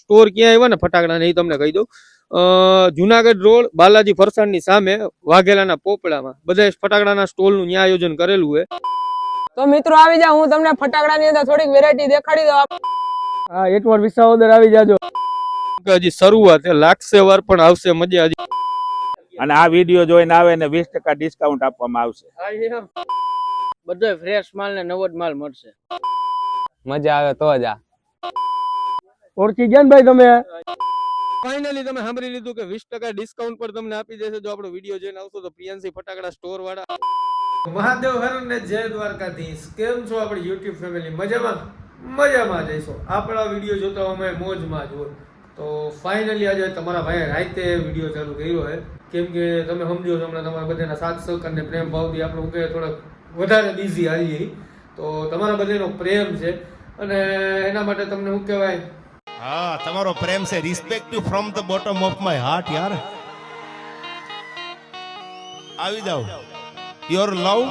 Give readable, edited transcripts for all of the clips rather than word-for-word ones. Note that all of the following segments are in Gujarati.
સ્ટોર ક્યાં આવ્યા ને ફટાકડા ને એ તમને કહી દઉં. જુનાગઢ રોડ બાલાજી ફરસાણની સામે વાઘેલાના પોપડામાં બધા ફટાકડાના સ્ટોલનું ન્યા આયોજન કરેલું છે. તો મિત્રો આવી જાવ, હું તમને ફટાકડાની અંદર થોડીક વેરાયટી દેખાડી દઉં. હા, એકવાર વિસાવદર આવી જાજો. હજી શરૂઆત લાગશે વાર પણ આવશે મજા. અને આ વિડીયો જોઈને આવે ને 20% ડિસ્કાઉન્ટ આપવામાં આવશે. બધો ફ્રેશ માલ ને નવો જ માલ મળશે. મજા આવે તો જ આ. ઓળખી ગયા ને ભાઈ તમે? ફાઇનલી તમે સાંભળી લીધું કે 20% ડિસ્કાઉન્ટ પર તમને આપી દેશે જો આપણો વિડીયો જોઈને આવશો તો. પ્રિયાંશી ફટાકડા સ્ટોર વાળા. મહાદેવ હર ને જય દ્વારકાધીશ. કેમ છો આપણી યુટ્યુબ ફેમિલી? મજામાં? મજામાં જઈશું. આપણા વિડીયો જોતા અમે મોજમાં જ હોય. તો ફાઇનલી આજે તમારા ભાઈએ રાતે વિડીયો ચાલુ કર્યો છે. કેમ કે તમે સમજો છો હમણાં તમારા બધાના સાથ સહકાર ને પ્રેમ ભાવથી આપણે હું કહે થોડાક વધારે બિઝી હાલીએ. તો તમારા બધાનો પ્રેમ છે અને એના માટે તમને શું કહેવાય, હા, તમારો પ્રેમ છે. Respect you from the bottom of my heart યાર. આવી જાઓ. Your love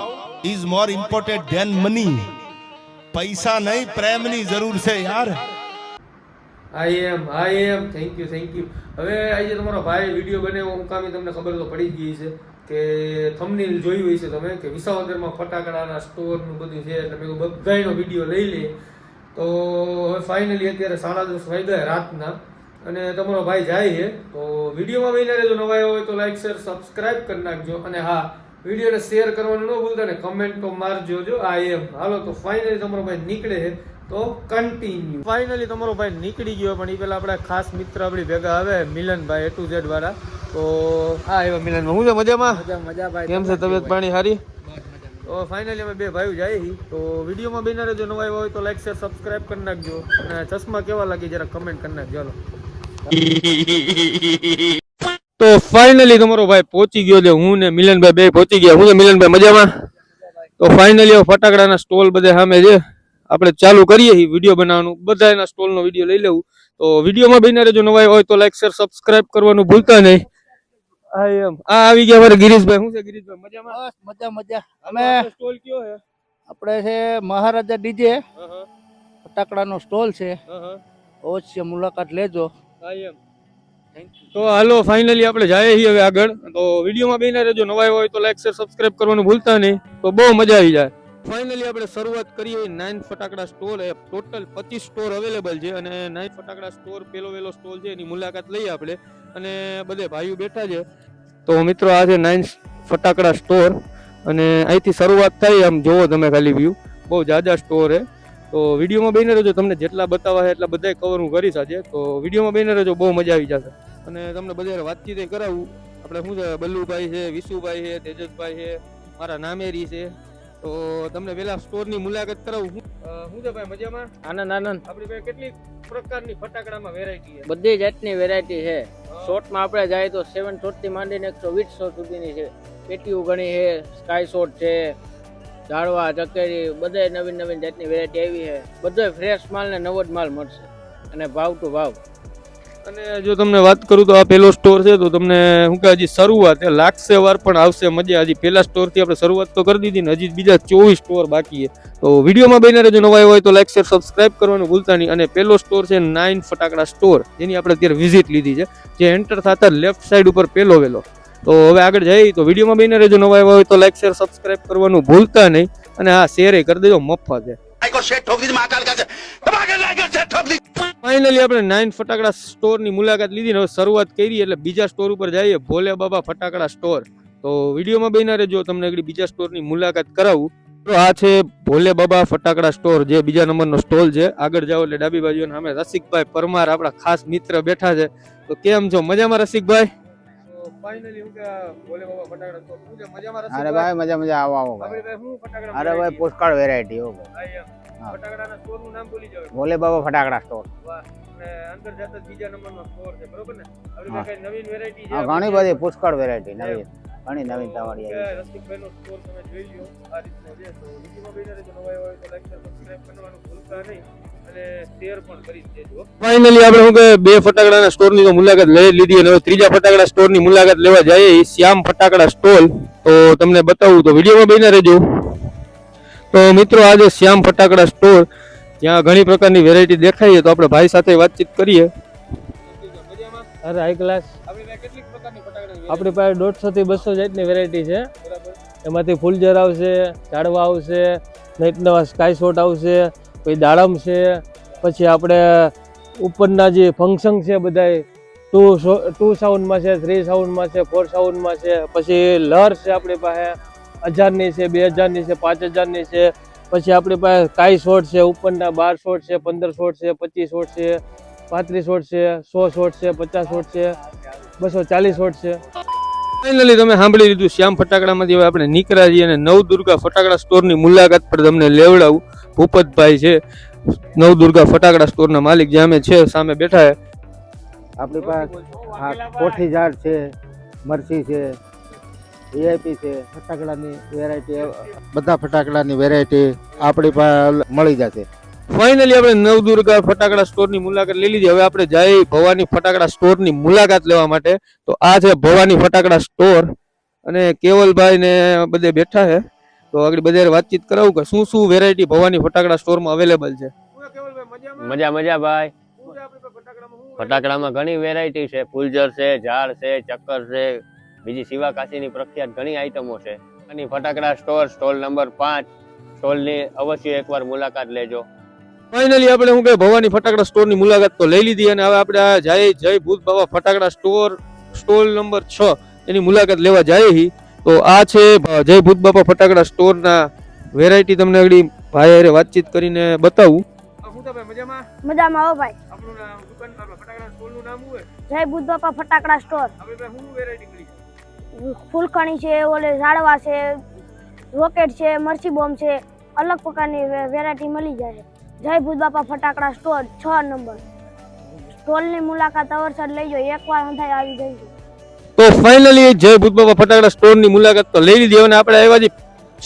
is more important than money. પૈસા નહીં, પ્રેમની જરૂર છે યાર. I am thank you. હવે આજે તમારો ભાઈ વિડીયો બનાવ્યો હું કામી તમને ખબર તો પડી ગઈ છે કે થંબનેલ જોયું હોય છે તમે કે વિસાવદરમાં ફટાકડાના સ્ટોરનું બધું છે એટલે મેં બધાનો વિડીયો લઈ લે. તો હવે ફાઇનલી અત્યારે 10:30 વાગ્યા રાતના અને તમારો ભાઈ જાય છે. તો વિડીયોમાં બન્યા રહેજો. નવા આવ્યો હોય તો લાઈક શેર સબસ્ક્રાઇબ કરી નાખજો. અને હા, વિડીયોને શેર કરવાનું ન ભૂલતા ને કમેન્ટ તો મારજો. જો હાલો તો ફાઇનલી તમારો ભાઈ નીકળે છે તો કન્ટિન્યુ. ફાઇનલી તમારો ભાઈ નીકળી ગયો પણ એ પેલા આપણા ખાસ મિત્ર આપણી ભેગા આવે મિલનભાઈ A to Z વાળા. તો હા એવા મિલનમાં હું છે મજામાં? મજા ભાઈ. કેમ છે તબિયત પાણી સારી? તો ફાઇનલી અમે બે ભાઈઓ જાય. તો વિડીયોમાં બન્યા રહેજો. નવા આવ્યા હોય તો લાઈક શેર સબસ્ક્રાઇબ કરી નાખજો. અને ચશ્મા કેવા લાગી જરા કમેન્ટ કરી નાખજો. હાલો તો ફાઇનલી તમારો ભાઈ પહોંચી ગયો છે. હું ને મિલનભાઈ બે પહોંચી ગયા. હું ને મિલનભાઈ મજામાં? તો ફાઇનલી ફટાકડાના સ્ટોલ બધા સામે છે. આપણે ચાલુ કરીએ વિડીયો બનાવવાનું. બધા એના સ્ટોલનો વિડીયો લઈ લેવું. તો વિડીયોમાં બન્યા રહેજો. નવા હોય તો લાઈક શેર સબસ્ક્રાઇબ કરવાનું ભૂલતા નહીં. આવી ગયા મારે ગિરીશભાઈ. શું છે ગિરીશભાઈ મજામાં? મજા. અમે સ્ટોલ કયો છે? આપણે છે મહારાજા ડીજે ફટાકડાનો સ્ટોલ છે. અવશ્ય મુલાકાત લેજો. તો હાલો ફાઇનલી આપણે જાય હવે આગળ. તો વિડીયોમાં બન્યા રહેજો. નવા હોય તો લાઈક શેર સબસ્ક્રાઇબ કરવાનું ભૂલતા નહીં. તો બહુ મજા આવી જાય. ફાઇનલી આપણે શરૂઆત કરીએ 9 ફટાકડા સ્ટોર. ટોટલ 25 સ્ટોર અવેલેબલ છે અને 9 ફટાકડા સ્ટોર પેલો સ્ટોલ છે એની મુલાકાત લઈએ આપણે. અને બધે ભાઈઓ બેઠા છે. તો મિત્રો આ છે 9 ફટાકડા સ્ટોર અને અહીંથી શરૂઆત થાય. આમ જોવો તમે ખાલી વ્યૂ, બહુ જાજા સ્ટોર છે. તો વિડીયોમાં બન્યા રહેજો. તમને જેટલા બતાવવા છે એટલા બધા કવર હું કરીશ આજે. તો વિડીયોમાં બન્યા રહેજો. બહુ મજા આવી જશે અને તમને બધા વાતચીત કરાવું. આપણે શું છે બલ્લુભાઈ છે, વિશુભાઈ છે, તેજસભાઈ છે, મારા નામેરી છે. તો તમને પેલા સ્ટોરની મુલાકાત કરાવું. શું છે ભાઈ મજામાં? આનંદ. આપણી પાસે કેટલી પ્રકારની ફટાકડામાં વેરાયટી છે? બધી જાતની વેરાયટી છે. શોર્ટમાં આપણે જાય તો 7 શોટ થી માંડીને 120 શોટ સુધીની છે. પેટીઓ ઘણી છે, સ્કાય શોટ છે, ઝાડવા, ચકેરી, બધે નવીન જાતની વેરાયટી આવી છે. બધો ફ્રેશ માલ ને નવો જ માલ મળશે અને ભાવ ટુ ભાવ. અને જો તમને વાત કરું તો આ પેલો સ્ટોર છે તો તમને શું કે હજી શરૂઆત લાગશે વાર પણ આવશે મજા. હજી પેલા સ્ટોર થી આપણે શરૂઆત તો કરી દીધી ને હજી બીજા 24 સ્ટોર બાકી છે. તો વિડીયોમાં બન્યા રહેજો. નવા હોય તો લાઈક શેર સબસ્ક્રાઇબ કરવાનું ભૂલતા નહીં. અને પેલો સ્ટોર છે 9 ફટાકડા સ્ટોર, જેની આપણે અત્યારે વિઝિટ લીધી છે. જે એન્ટર થતા લેફ્ટ સાઈડ ઉપર પેલો વેલો. તો હવે આગળ જઈએ. તો વિડીયોમાં બન્યા રહેજો. નવા હોય તો લાઈક શેર સબસ્ક્રાઇબ કરવાનું ભૂલતા નહીં. અને હા, શેર કરી દેજો, મફત છે. ફાઇનલી આપણે 9 ફટાકડા સ્ટોર ની મુલાકાત લીધી ને હવે શરૂઆત કરી એટલે બીજા સ્ટોર ઉપર જઈએ, ભોલે બાબા ફટાકડા સ્ટોર. તો વિડીયોમાં બન્યા રહેજો. તમને બીજા સ્ટોર ની મુલાકાત કરાવું. તો આ છે ભોલે બાબા ફટાકડા સ્ટોર, જે બીજા નંબરનો સ્ટોલ છે. આગળ જાઓ એટલે ડાબી બાજુ સામે રસિકભાઈ પરમાર આપણા ખાસ મિત્ર બેઠા છે. તો કેમ છો? મજામાં રસિકભાઈ? ફાઇનલી હું કે ભોલે બાબા ફટાકડા સ્ટોર શું છે મજામાં રસિકભાઈ? અરે ભાઈ મજા આવો ભાઈ શું ફટાકડા? અરે ભાઈ પોસ્ટકાર્ડ વેરાયટી હો ભાઈ. ફટાકડાના સ્ટોર નું નામ ભૂલી જાવ. ભોલે બાબા ફટાકડા સ્ટોર. વાહ. અને અંદર જતા બીજા નંબરનો સ્ટોર છે, બરોબર ને? આપણી પાસે નવીન વેરાયટી છે. ઘણી બધી પુષ્કળ વેરાયટી ઘણી નવીનતા વાળી આવી. રસિકભાઈનો સ્ટોર તમે જોઈ લ્યો આ રીતનો છે. તો વિડીયોમાં બન્યા રહેજો. નવા હોય તો લાઈક સબસ્ક્રાઇબ કરવાનું ભૂલતા નહીં અને શેર પણ કરી દેજો. ફાઇનલી આપણે શું કે 2 ફટાકડાના સ્ટોરની તો મુલાકાત લઈ લીધી અને હવે ત્રીજા ફટાકડા સ્ટોરની મુલાકાત લેવા જઈએ, શ્યામ ફટાકડા સ્ટોલ. તો તમને બતાવું તો વિડીયોમાં બન્યા રહેજો. તો મિત્રો આજે શ્યામ ફટાકડા સ્ટોર, ત્યાં ઘણી પ્રકારની વેરાયટી દેખાય. તો આપણે ભાઈ સાથે વાતચીત કરીએ અરે હાઈ ક્લાસ આપણી પાસે કેટલી પ્રકારની ફટાકડા આપણી પાસે 150 થી 200 જેટલી વેરાયટી છે. બરાબર. એમાંથી ફૂલઝર આવશે, ઝાડવા આવશે, નવા સ્કાય શોટ આવશે, પછી દાડમ છે, પછી આપણે ઉપરના જે ફંક્શન છે બધાય 2 સાઉન્ડમાં છે, 3 સાઉન્ડમાં છે, 4 સાઉન્ડમાં છે, પછી લહર છે આપણી પાસે 1000ની છે, 2000ની છે, 5000ની છે, પછી આપણી પાસે સ્કાય શોટ છે, ઉપરના 12 શોટ છે, 15 શોટ છે, 25 શોટ છે, 35 શોટ છે, 100 શોટ છે, 50 શોટ છે, 240 શોટ છે. ફાઇનલી તમે સાંભળી લીધું શ્યામ ફટાકડામાંથી હવે આપણે નીકળ્યા છીએ અને નવદુર્ગા ફટાકડા સ્ટોરની મુલાકાત પર તમને લેવડાવું. ભૂપતભાઈ છે નવદુર્ગા ફટાકડા સ્ટોરના માલિક, જે અમે છે સામે બેઠા છે. આપણી પાસે કોઠી ઝાડ છે, મરચી છે, વીઆઈપી છે, ફટાકડાની વેરાયટી, બધા ફટાકડાની વેરાયટી આપણી પાસે મળી જશે. ફાઇનલી આપણે નવદુર્ગા ફટાકડા સ્ટોરની મુલાકાત લઈ લીધી. હવે આપણે જઈ ભવાની ફટાકડા સ્ટોરની મુલાકાત લેવા માટે. તો આ છે ભવાની ફટાકડા સ્ટોર અને કેવલભાઈ ને બધે બેઠા છે. તો આગળ બધે વાતચીત કરાવું કે શું શું વેરાયટી ભવાની ફટાકડા સ્ટોરમાં અવેલેબલ છે. મજા ભાઈ. ફટાકડામાં ઘણી વેરાયટી છે. ફૂલઝર છે, ઝાડ છે, ચક્કર છે, બીજી શિવાકાશીની પ્રખ્યાત ઘણી આઈટમો છે. અને ફટાકડા સ્ટોલ નંબર 5 સ્ટોલની અવશ્ય એકવાર મુલાકાત લેજો. ફાઇનલી આપણે શું કહે ભવાની ફટાકડા સ્ટોરની મુલાકાત તો લઈ લીધી અને હવે આપણે આ જય ભૂત બાબા ફટાકડા સ્ટોલ નંબર 6 એની મુલાકાત લેવા જઈએ છીએ. તો આ છે જય ભૂત બાબા ફટાકડા સ્ટોરના વેરાયટી. તમને આગળ ભાઈ હારે વાતચીત કરીને બતાવું. મજામાં આવો ભાઈ. જય ભૂત બાપા ફટાકડા સ્ટોર. ફૂલકણી છે, ઓલે ઝાડવા છે, રોકેટ છે, મરચી બોમ્બ છે, અલગ પ્રકારની વેરાયટી મળી જાય. જય ભૂત બાપા ફટાકડા સ્ટોર 6 નંબર. સ્ટોલની મુલાકાત અવસર લેજો, એકવાર હંધાઈ આવી જઈશું. તો ફાઇનલી જય ભૂત બાબા ફટાકડા સ્ટોરની મુલાકાત તો લઈ લીધી અને આપણે આવ્યા છીએ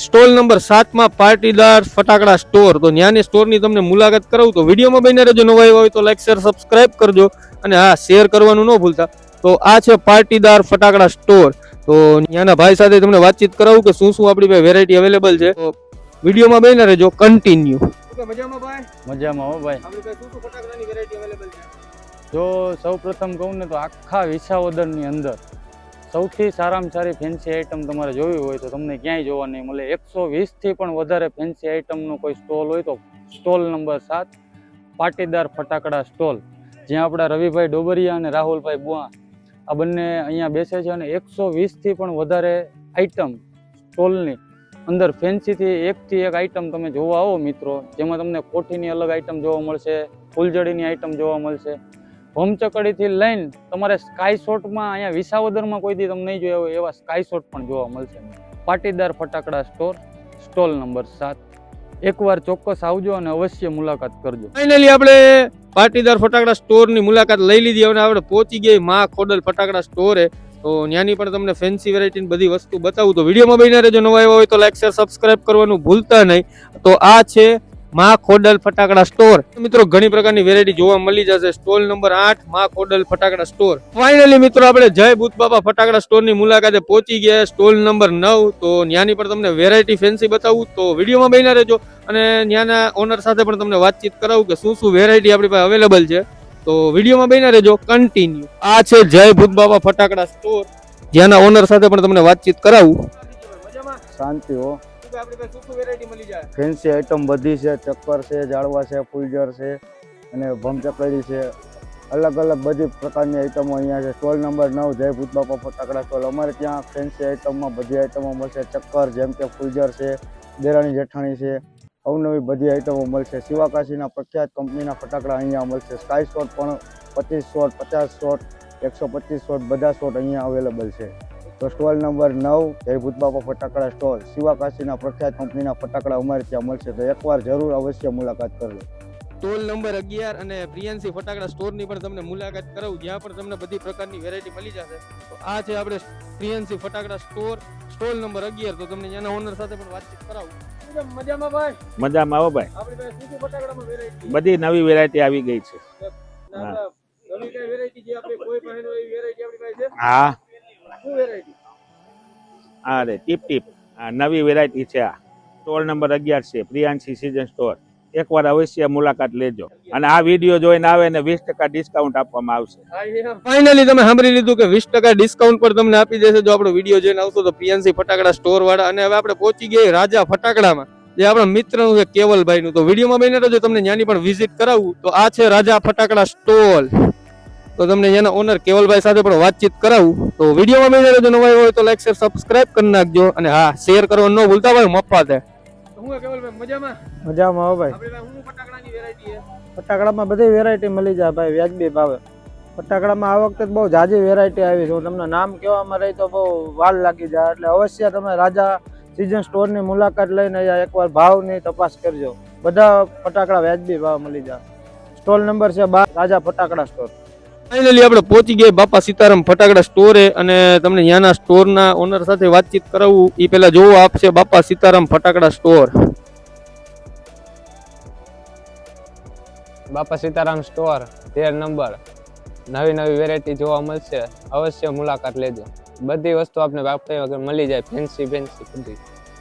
સ્ટોલ નંબર 7 માં પાર્ટીદાર ફટાકડા સ્ટોર. તો ત્યાંની સ્ટોરની તમને મુલાકાત કરાવું. તો વિડીયોમાં બન્યા રહેજો. નવા આવ્યા હોય તો લાઈક શેર સબસ્ક્રાઇબ કરજો અને હા શેર કરવાનું ન ભૂલતા. તો આ છે પાર્ટીદાર ફટાકડા સ્ટોર. તો ત્યાંના ભાઈ સાથે તમને વાતચીત કરાવું કે શું શું આપણી પાસે વેરાયટી અવેલેબલ છે. તો વિડીયોમાં બન્યા રહેજો કન્ટિન્યુ. મજામાં ભાઈ? મજામાં હો ભાઈ. આપણી પાસે શું શું ફટાકડાની વેરાયટી અવેલેબલ છે? જો સૌ પ્રથમ કહું ને તો આખા વિસાવદરની અંદર સૌથી સારામાં સારી ફેન્સી આઈટમ તમારે જોવી હોય તો તમને ક્યાંય જોવા નહીં મળે. 120 થી પણ વધારે ફેન્સી આઈટમનો કોઈ સ્ટોલ હોય તો સ્ટોલ નંબર 7 પાટીદાર ફટાકડા સ્ટોલ, જ્યાં આપણા રવિભાઈ ડોબરિયા અને રાહુલભાઈ બુઆ આ બંને અહીંયા બેસે છે. અને 120 થી પણ વધારે આઈટમ સ્ટોલની અંદર ફેન્સીથી એકથી એક આઈટમ તમે જોવા આવો મિત્રો, જેમાં તમને કોઠીની અલગ આઈટમ જોવા મળશે, ફૂલજડીની આઈટમ જોવા મળશે, હોમચકડીથી લઈને તમારે સ્કાય શોટમાં અહીંયા વિસાવદરમાં કોઈ દી તમે નહીં જોયા હોય એવા સ્કાય શોટ પણ જોવા મળશે. પાટીદાર ફટાકડા સ્ટોર સ્ટોલ નંબર 7. એકવાર ચોક્કસ આવજો અને અવશ્ય મુલાકાત કરજો. ફાઇનલી આપણે પાટીદાર ફટાકડા સ્ટોરની મુલાકાત લઈ લીધી અને આપણે પહોંચી ગયા મા ખોડલ ફટાકડા સ્ટોરે. તો ત્યાંની પણ તમને ફેન્સી વેરાયટીની બધી વસ્તુ બતાવું. તો વિડીયોમાં બન્યા રહેજો. નવા આવ્યા હોય તો લાઈક શેર સબસ્ક્રાઇબ કરવાનું ભૂલતા નહીં. તો આ છે મા ખોડલ ફટાકડા સ્ટોર. મિત્રો ઘણી પ્રકારની વેરાયટી જોવા મળી જશે. સ્ટોલ નંબર 8 મા ખોડલ ફટાકડા સ્ટોર. ફાઇનલી મિત્રો આપણે જય ભૂત બાબા ફટાકડા સ્ટોરની મુલાકાતે પહોંચી ગયા સ્ટોલ નંબર 9. તો ત્યાંની પણ તમને વેરાયટી ફેન્સી બતાવું. તો વિડીયોમાં બન્યા રહેજો અને ત્યાંના ઓનર સાથે પણ તમને વાતચીત કરાવું કે શું શું વેરાયટી આપણી પાસે અવેલેબલ છે. તો વિડીયોમાં બન્યા રહેજો કન્ટિન્યુ. આ છે જય ભૂત બાબા ફટાકડા સ્ટોર, જ્યાંના ઓનર સાથે પણ તમને વાતચીત કરાવું. શાંતિ હો. આપણી પાસે શું શું વેરાયટી મળી જાય? ફેન્સી આઈટમ બધી છે, ચક્કર છે, ઝાડવા છે, ફૂલઝર છે અને ભમચકડી છે. અલગ અલગ બધી પ્રકારની આઈટમો અહીંયા છે. સ્ટોલ નંબર 9 જય ભૂત બાપા ફટાકડા સ્ટોલ. અમારે ત્યાં ફેન્સી આઈટમમાં બધી આઈટમો મળશે. ચક્કર જેમ કે ફૂલઝર છે, દેરાણી જેઠાણી છે, અવનવી બધી આઈટમો મળશે. શિવાકાશીના પ્રખ્યાત કંપનીના ફટાકડા અહીંયા મળશે. સ્કાય શોટ પણ 25 શોટ, 50 શોટ, 125 શોટ બધા શોટ અહીંયા અવેલેબલ છે. તો સ્ટોલ નંબર 9 જય ભૂત બાપા ફટાકડા સ્ટોલ, શિવાકાશીના પ્રખ્યાત કંપનીના ફટાકડા અમારે ત્યાં મળશે. તો એકવાર જરૂર અવશ્ય મુલાકાત કરજો. સ્ટોલ નંબર 11 અને પ્રિયાંશી ફટાકડા સ્ટોરની પણ તમને મુલાકાત કરાવું, જ્યાં પણ તમને બધી પ્રકારની વેરાયટી મળી જશે. તો આ છે આપણે પ્રિયાંશી ફટાકડા સ્ટોલ નંબર 11. તો તમને ત્યાંના ઓનર સાથે પણ વાતચીત કરાવું. મજામાં ભાઈ? મજામાં આવો ભાઈ. આપણી પાસે શું શું ફટાકડામાં વેરાયટી? બધી નવી વેરાયટી આવી ગઈ છે. નવી કઈ વેરાયટી જે આપણે કોઈ પાસે એવી વેરાયટી આપણી પાસે છે? હા, શું વેરાયટી? આ રે ટીપ ટીપ આ નવી વેરાયટી છે. આ સ્ટોલ નંબર 11 છે પ્રિયાંશી સીઝન સ્ટોર. એકવાર અવશ્ય મુલાકાત લેજો અને આ વિડીયો જોઈને આવે ને 20% ડિસ્કાઉન્ટ આપવામાં આવશે. ફાઇનલી તમે સાંભળી લીધું કે 20% ડિસ્કાઉન્ટ પર તમને આપી દેશે જો આપણો વિડીયો જોઈને આવશો તો પીએનસી ફટાકડા સ્ટોર વાળા. અને હવે આપણે પહોંચી ગયા રાજા ફટાકડામાં, જે આપણા મિત્રનું છે કેવલભાઈનું. તો વિડીયોમાં બને રહેજો, તમને ત્યાંની પણ વિઝિટ કરાવું. તો આ છે રાજા ફટાકડા સ્ટોલ. તો તમને એના ઓનર કેવલભાઈ સાથે પણ વાતચીત કરાવું. તો વિડીયોમાં બને રહેજો, નવા હોય તો લાઈક શેર સબસ્ક્રાઇબ કરી નાખજો. અને હા, શેર કરવાનું ન ભૂલતા, ભાઈ મફત છે. હું કેવલભાઈ મજામાં? મજામાં હો ભાઈ. આપણે હું ફટાકડાની વેરાયટી છે? ફટાકડામાં બધી વેરાયટી મળી જાય ભાઈ, વ્યાજબી ભાવે. ફટાકડામાં આ વખતે બહુ જાજી વેરાયટી આવી છે. હું તમને નામ કહેવામાં રહી તો બહુ વાર લાગી જાય, એટલે અવશ્ય તમે રાજા સિઝન સ્ટોરની મુલાકાત લઈને અહીંયા એકવાર ભાવની તપાસ કરજો. બધા ફટાકડા વ્યાજબી ભાવ મળી જાય. સ્ટોલ નંબર છે 12, રાજા ફટાકડા સ્ટોર. ફાઇનલી આપણે પહોંચી ગયા બાપા સીતારામ ફટાકડા સ્ટોરે. અને તમને ત્યાંના સ્ટોરના ઓનર સાથે વાતચીત કરાવું. એ પહેલા જોવો આપશે બાપા સીતારામ ફટાકડા સ્ટોર. બાપા સીતારામ સ્ટોર 13 નંબર. નવી નવી વેરાયટી જોવા મળશે, અવશ્ય મુલાકાત લેજો. બધી વસ્તુ આપણે વાપરી વગર મળી જાય, ફેન્સી બધી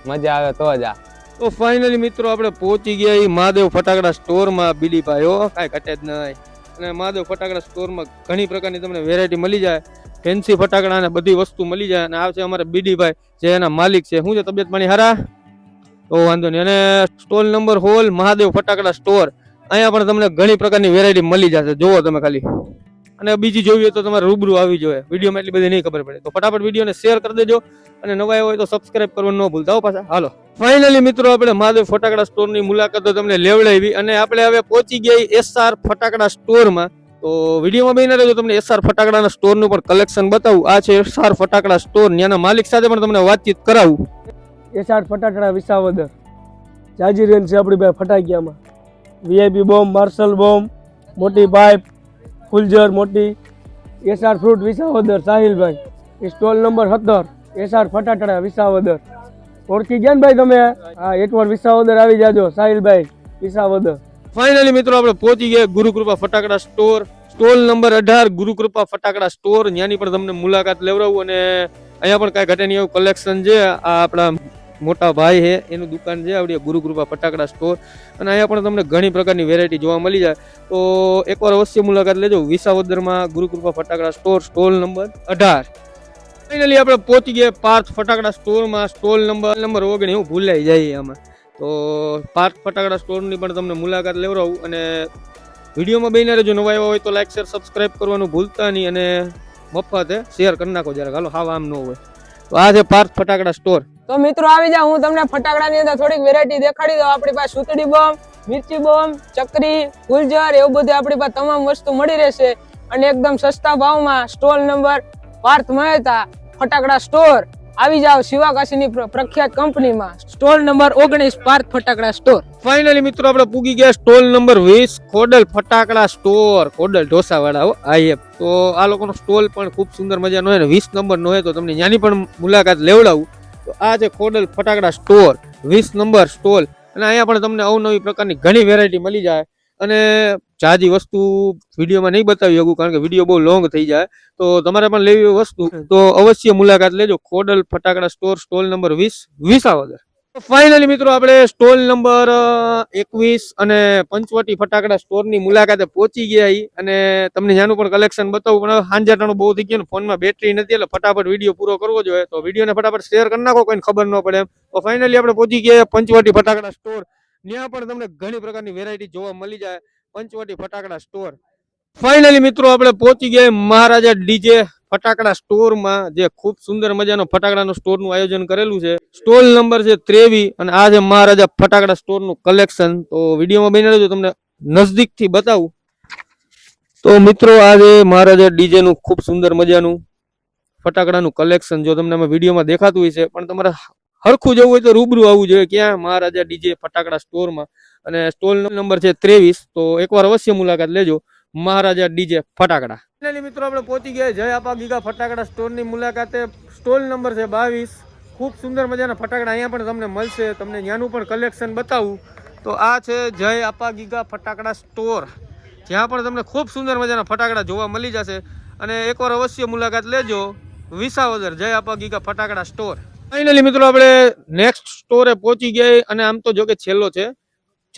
મજા આવે તો જ આ. તો ફાઇનલી મિત્રો આપણે પહોંચી ગયા એ મહાદેવ ફટાકડા સ્ટોરમાં. બીડીભાઈઓ કાંઈ ઘટે જ નહીં. અને મહાદેવ ફટાકડા સ્ટોરમાં ઘણી પ્રકારની તમને વેરાયટી મળી જાય, ફેન્સી ફટાકડા અને બધી વસ્તુ મળી જાય. અને આ છે અમારા બીડીભાઈ, જે એના માલિક છે. શું છે, તબિયત પાણી હારા? તો વાંધો નહીં. અને સ્ટોલ નંબર હોલ મહાદેવ ફટાકડા સ્ટોર. અહીંયા પણ તમને ઘણી પ્રકારની વેરાયટી મળી જશે, જોવો તમે ખાલી. અને બીજી જોવી હોય તો તમારે રૂબરૂ આવી જોઈએ, વિડીયોમાં એટલી બધી નહીં ખબર પડે. તો ફટાફટ વિડીયોને શેર કરી દેજો, અને નવા હોય તો સબસ્ક્રાઇબ કરવાનું ન ભૂલતા હો પાછા. હાલો, ફાઇનલી મિત્રો આપણે મહાદેવ ફટાકડા સ્ટોરની મુલાકાત તો તમને લેવડાવી. અને આપણે હવે પહોંચી ગયા એસઆર ફટાકડા સ્ટોરમાં. તો વિડીયોમાં બની રહેજો, તમને એસઆર ફટાકડાના સ્ટોરનું પણ કલેક્શન બતાવું. આ છે એસઆર ફટાકડા સ્ટોર. ત્યાંના માલિક સાથે પણ તમને વાતચીત કરાવું. એસાર ફટાકડા વિસાવદર જાજી રેન્જ છે આપણી ભાઈ ફટાકિયામાં. વીઆઈપી બોમ્બ, માર્શલ બોમ્બ, મોટી પાઇપ, ફૂલઝર મોટી. SR fruit Visavadar Sahilbhai. એ સ્ટોલ નંબર 17, એસઆર ફટાકડા વિસાવદર. ઓળખી ગયા ને ભાઈ તમે? હા, એકવાર વિસાવદર આવી જાજો, સાહિલભાઈ વિસાવદર. ફાઇનલી મિત્રો આપણે પહોંચી ગયા ગુરુકૃપા ફટાકડા સ્ટોર, સ્ટોલ નંબર 18 ગુરુકૃપા ફટાકડા સ્ટોર. ત્યાંની પણ તમને મુલાકાત લેવડાવું. અને અહીંયા પણ કાંઈ ઘટે નહીં એવું કલેક્શન છે. આ આપણા મોટા ભાઈ છે, એનું દુકાન છે આવડી ગુરુકૃપા ફટાકડા સ્ટોર. અને અહીંયા પણ તમને ઘણી પ્રકારની વેરાયટી જોવા મળી જાય. તો એકવાર અવશ્ય મુલાકાત લેજો વિસાવદરમાં ગુરુકૃપા ફટાકડા સ્ટોર, સ્ટોલ નંબર 18. ફાઇનલી આપણે પહોંચી ગયા પાર્થ ફટાકડા સ્ટોરમાં, સ્ટોલ નંબર 19. હું ભૂલાઈ જાય આમાં. તો પાર્થ ફટાકડા સ્ટોરની પણ તમને મુલાકાત લેવડાવું. અને વિડીયોમાં બની રહેજો, નવા આવ્યા હોય તો લાઈક શેર સબસ્ક્રાઇબ કરવાનું ભૂલતા નહીં. અને મફત શેર કરી નાખો જરાક, હાલો, હાવ આમ ન હોય. તો આ છે પાર્થ ફટાકડા સ્ટોર. તો મિત્રો આવી જાવ, હું તમને ફટાકડાની અંદર થોડીક વેરાયટી દેખાડી દઉં. આપણી પાસે સુતડી બોમ્બ, મિર્ચી બોમ્બ, ચકરી, ફૂલઝર એવું બધું આપણી પાસે તમામ વસ્તુ મળી રહેશે, અને એકદમ સસ્તા ભાવમાં. સ્ટોલ નંબર પાર્થ મહેતા ફટાકડા સ્ટોર. આવી જાવ શિવાકાશીની પ્રખ્યાત કંપનીમાં. સ્ટોલ નંબર 19 પાર્થ ફટાકડા સ્ટોર. ફાઇનલી મિત્રો આપણે પૂગી ગયા સ્ટોલ નંબર 20 ખોડલ ફટાકડા સ્ટોર. ખોડલ ઢોસા વાળા હો આઈએફ. તો આ લોકોનો સ્ટોલ પણ ખૂબ સુંદર મજાનો હોય ને 20 નંબરનો હોય, તો તમને ત્યાંની પણ મુલાકાત લેવડાવું. તો આ છે ખોડલ ફટાકડા સ્ટોર, 20 નંબર સ્ટોલ. અને અહીંયા પણ તમને અવનવી પ્રકારની ઘણી વેરાયટી મળી જાય. અને જાજી વસ્તુ વિડીયોમાં નહીં બતાવી શકું, કારણ કે વિડીયો બહુ લોંગ થઈ જાય. તો તમારે પણ લેવી હોય વસ્તુ તો અવશ્ય મુલાકાત લેજો. ખોડલ ફટાકડા store, stall number 20 Visavadar. Finally મિત્રો આપણે સ્ટોલ નંબર 21 અને પંચવટી ફટાકડા સ્ટોરની મુલાકાતે પહોંચી ગયા. અને તમને ત્યાંનું પણ કલેક્શન બતાવું. પણ સાંજે ટાણું બહુ થઈ ગયું ને, ફોનમાં બેટરી નથી, એટલે ફટાફટ વિડીયો પૂરો કરવો જોઈએ. તો વિડીયોને ફટાફટ શેર કરી નાખો, કોઈને ખબર ન પડે એમ. તો ફાઇનલી આપણે પહોંચી ગયા પંચવટી ફટાકડા સ્ટોર. ત્યાં પણ તમને ઘણી પ્રકારની વેરાયટી જોવા મળી જાય, પંચવટી ફટાકડા સ્ટોર. ફાઇનલી મિત્રો આપણે પહોંચી ગયા મહારાજા ડીજે ફટાકડા સ્ટોરમાં, જે ખૂબ સુંદર મજાનો ફટાકડાનો સ્ટોરનું આયોજન કરેલું છે. સ્ટોલ નંબર છે 23. અને આ છે મહારાજા ફટાકડા સ્ટોરનું કલેક્શન. તો વિડીયોમાં બની રહેજો, તમને નજદીકથી બતાવું. તો મિત્રો આ છે મહારાજા ડીજે નું ખૂબ સુંદર મજાનું ફટાકડાનું કલેક્શન. જો તમને વિડીયોમાં દેખાતું હોય છે, પણ તમારે હરખું જવું હોય તો રૂબરૂ આવવું જોઈએ. ક્યાં? મહારાજા ડીજે ફટાકડા સ્ટોરમાં. અને સ્ટોલ નંબર છે 23. તો એકવાર અવશ્ય મુલાકાત લેજો મહારાજા ડીજે ફટાકડા. ફાઇનલી મિત્રો આપણે પહોંચી ગયા જય આપા ગીગા ફટાકડા સ્ટોરની મુલાકાતે. સ્ટોલ નંબર છે 22. ખૂબ સુંદર મજાના ફટાકડા અહીંયા પણ તમને મળશે. તમને ત્યાંનું પણ કલેક્શન બતાવું. તો આ છે જય આપા ગીગા ફટાકડા સ્ટોર, જ્યાં પણ તમને ખૂબ સુંદર મજાના ફટાકડા જોવા મળી જશે. અને એકવાર અવશ્ય મુલાકાત લેજો વિસાવદર જય આપા ગીગા ફટાકડા સ્ટોર. ફાઇનલી મિત્રો આપણે નેક્સ્ટ સ્ટોરે પહોંચી ગયા. અને આમ તો જો કે છેલ્લો છે,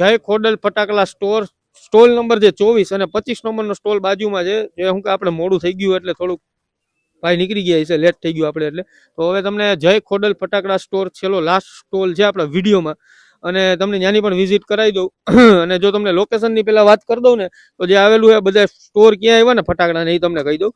જય ખોડલ ફટાકડા સ્ટોલ નંબર જે 24 અને 25 નંબરનો સ્ટોલ બાજુમાં છે. જે હું કે આપણે મોડું થઈ ગયું એટલે થોડુંક ભાઈ નીકળી ગયા છે, લેટ થઈ ગયું આપણે એટલે. તો હવે તમને જય ખોડલ ફટાકડા સ્ટોર છેલ્લો લાસ્ટ સ્ટોલ છે આપણા વિડીયોમાં, અને તમને ત્યાંની પણ વિઝિટ કરાવી દઉં. અને જો તમને લોકેશનની પહેલા વાત કરી દઉં ને, તો જે આવેલું છે બધા સ્ટોર ક્યાં આવ્યા ને ફટાકડાને એ તમને કહી દઉં.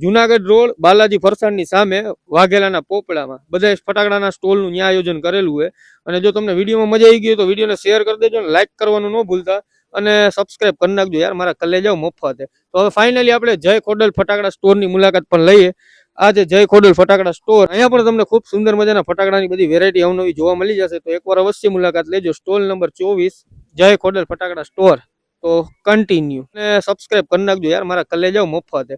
જુનાગઢ રોડ બાલાજી ફરસાણની સામે વાઘેલાના પોપડામાં બધા ફટાકડાના સ્ટોલનું ત્યાં આયોજન કરેલું છે. અને જો તમને વિડીયોમાં મજા આવી ગઈ તો વિડીયોને શેર કરી દેજો, ને લાઈક કરવાનું ન ભૂલતા, અને સબસ્ક્રાઇબ કરી નાખજો યાર, મારા કલે જાવ મફતે. તો હવે ફાઇનલી આપણે જય ખોડલ ફટાકડા સ્ટોરની મુલાકાત પણ લઈએ. આ જે જય ખોડલ ફટાકડા સ્ટોર, અહીંયા પણ તમને ખૂબ સુંદર મજાના ફટાકડાની બધી વેરાયટી અવનવી જોવા મળી જશે. તો એકવાર અવશ્ય મુલાકાત લેજો. સ્ટોલ નંબર 24 જય ખોડલ ફટાકડા સ્ટોર. તો કન્ટિન્યુ અને સબસ્ક્રાઇબ કરી નાખજો યાર, મારા કલે જાવ મફતે.